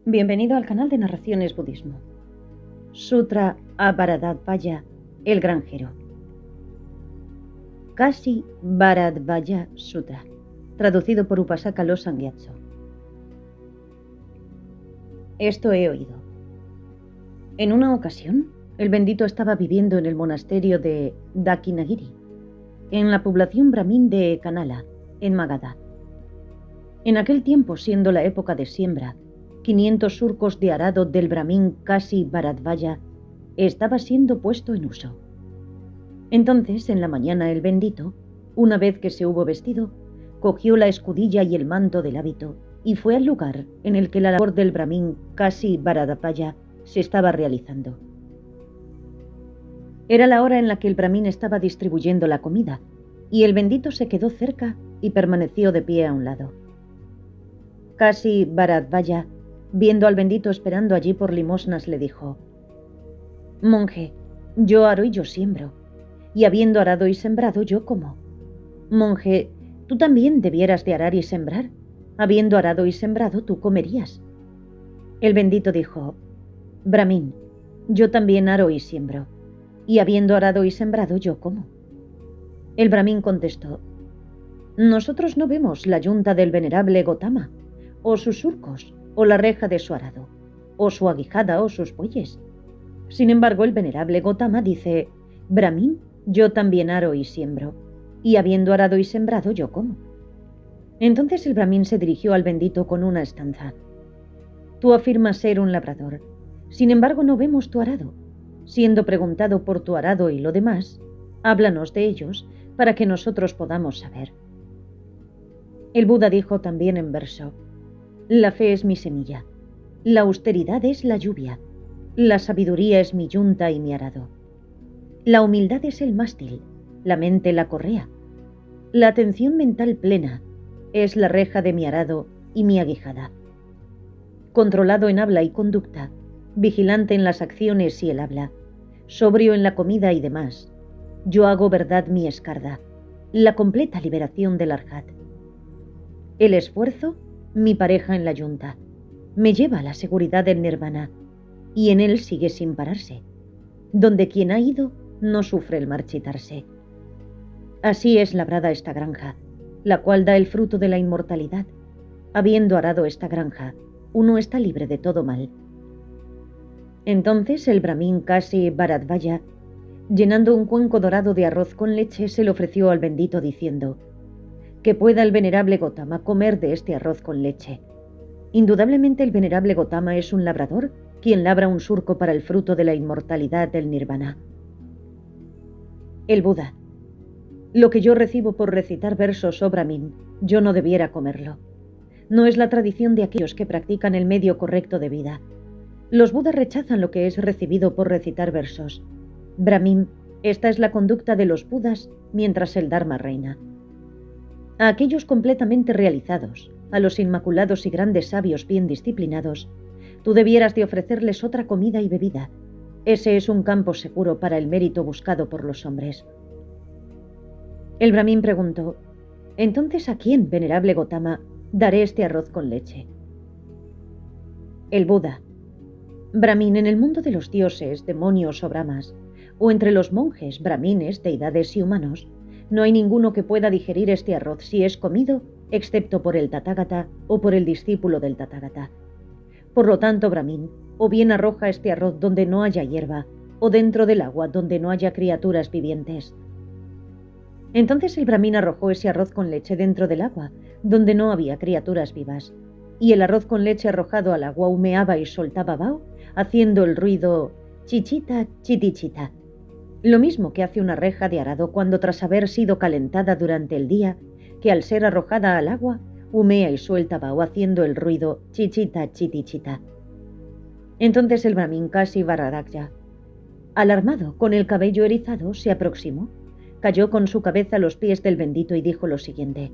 Bienvenido al canal de Narraciones Budismo. Sutra Bharadvaya, el granjero. Kashi Bharadvaya Sutra, traducido por Upasaka Losang Gyatso. Esto he oído. En una ocasión, el bendito estaba viviendo en el monasterio de Dakinagiri, en la población brahmin de Kanala, en Magadha. En aquel tiempo, siendo la época de siembra, 500 surcos de arado del brahmin Kashi Bharadvaya estaba siendo puesto en uso. Entonces, en la mañana, el bendito, una vez que se hubo vestido, cogió la escudilla y el manto del hábito y fue al lugar en el que la labor del brahmin Kashi Bharadvaya se estaba realizando. Era la hora en la que el brahmin estaba distribuyendo la comida, y el bendito se quedó cerca y permaneció de pie a un lado. Kashi Bharadvaya, viendo al bendito esperando allí por limosnas, le dijo: «Monje, yo aro y yo siembro, y habiendo arado y sembrado, yo como. Monje, tú también debieras de arar y sembrar. Habiendo arado y sembrado, tú comerías». El bendito dijo: «Brahmin, yo también aro y siembro, y habiendo arado y sembrado, yo como». El brahmin contestó: «Nosotros no vemos la yunta del venerable Gotama, o sus surcos, o la reja de su arado, o su aguijada, o sus bueyes. Sin embargo, el venerable Gotama dice: Brahmin, yo también aro y siembro, y habiendo arado y sembrado, yo como». Entonces el brahmin se dirigió al bendito con una estanza: «Tú afirmas ser un labrador, sin embargo no vemos tu arado. Siendo preguntado por tu arado y lo demás, háblanos de ellos para que nosotros podamos saber». El Buda dijo también en verso: «La fe es mi semilla, la austeridad es la lluvia, la sabiduría es mi yunta y mi arado. La humildad es el mástil, la mente la correa. La atención mental plena es la reja de mi arado y mi aguijada. Controlado en habla y conducta, vigilante en las acciones y el habla, sobrio en la comida y demás, yo hago verdad mi escarda, la completa liberación del arhat. El esfuerzo, mi pareja en la yunta, me lleva a la seguridad del nirvana, y en él sigue sin pararse, donde quien ha ido no sufre el marchitarse. Así es labrada esta granja, la cual da el fruto de la inmortalidad. Habiendo arado esta granja, uno está libre de todo mal». Entonces el brahmin Kashi Bharadvaya, llenando un cuenco dorado de arroz con leche, se le ofreció al bendito diciendo: «Que pueda el venerable Gotama comer de este arroz con leche. Indudablemente el venerable Gotama es un labrador, quien labra un surco para el fruto de la inmortalidad del nirvana». El Buda: «Lo que yo recibo por recitar versos, oh brahmin, yo no debiera comerlo. No es la tradición de aquellos que practican el medio correcto de vida. Los Budas rechazan lo que es recibido por recitar versos. Brahmin, esta es la conducta de los Budas mientras el Dharma reina. A aquellos completamente realizados, a los inmaculados y grandes sabios bien disciplinados, tú debieras de ofrecerles otra comida y bebida. Ese es un campo seguro para el mérito buscado por los hombres». El brahmin preguntó: «Entonces, ¿a quién, venerable Gotama, daré este arroz con leche?». El Buda: «Brahmin, en el mundo de los dioses, demonios o brahmas, o entre los monjes, brahmines, deidades y humanos, no hay ninguno que pueda digerir este arroz si es comido, excepto por el Tathagata o por el discípulo del Tathagata. Por lo tanto, brahmin, o bien arroja este arroz donde no haya hierba, o dentro del agua donde no haya criaturas vivientes». Entonces el brahmin arrojó ese arroz con leche dentro del agua, donde no había criaturas vivas, y el arroz con leche arrojado al agua humeaba y soltaba vaho, haciendo el ruido chichita chitichita, lo mismo que hace una reja de arado cuando, tras haber sido calentada durante el día, que al ser arrojada al agua, humea y suelta vaho haciendo el ruido chichita chitichita. Entonces el brahmin Kashi Bharadvaya, alarmado, con el cabello erizado, se aproximó, cayó con su cabeza a los pies del bendito y dijo lo siguiente: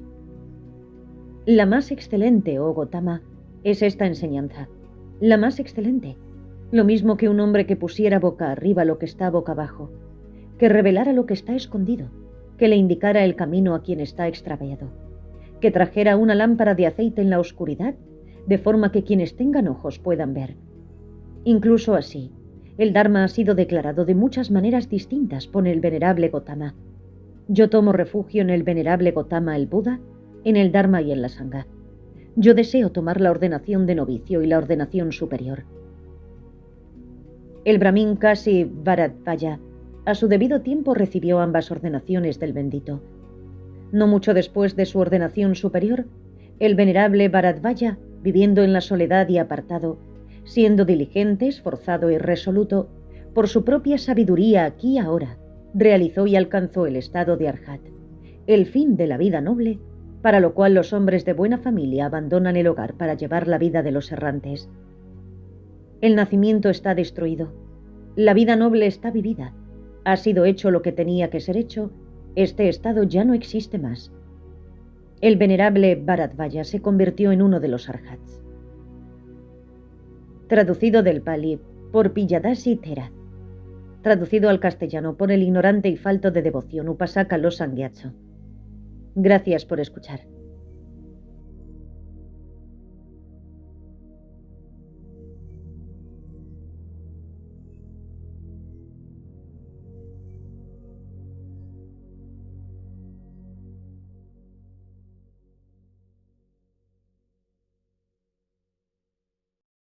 «La más excelente, oh Gotama, es esta enseñanza, la más excelente, lo mismo que un hombre que pusiera boca arriba lo que está boca abajo, que revelara lo que está escondido, que le indicara el camino a quien está extraviado, que trajera una lámpara de aceite en la oscuridad de forma que quienes tengan ojos puedan ver. Incluso así, el Dharma ha sido declarado de muchas maneras distintas por el venerable Gotama. Yo tomo refugio en el venerable Gotama el Buda, en el Dharma y en la Sangha. Yo deseo tomar la ordenación de novicio y la ordenación superior. El brahmin Kashi Bharadvaja, a su debido tiempo, recibió ambas ordenaciones del bendito. No mucho después de su ordenación superior, el venerable Bharadvaja, viviendo en la soledad y apartado, siendo diligente, esforzado y resoluto, por su propia sabiduría aquí y ahora, realizó y alcanzó el estado de Arhat, el fin de la vida noble, para lo cual los hombres de buena familia abandonan el hogar para llevar la vida de los errantes. El nacimiento está destruido, la vida noble está vivida, ha sido hecho lo que tenía que ser hecho, este estado ya no existe más. El venerable Bharadvaja se convirtió en uno de los Arhats. Traducido del Pali por Piyadasi Thera. Traducido al castellano por el ignorante y falto de devoción Upasaka Lo Sangyatso. Gracias por escuchar.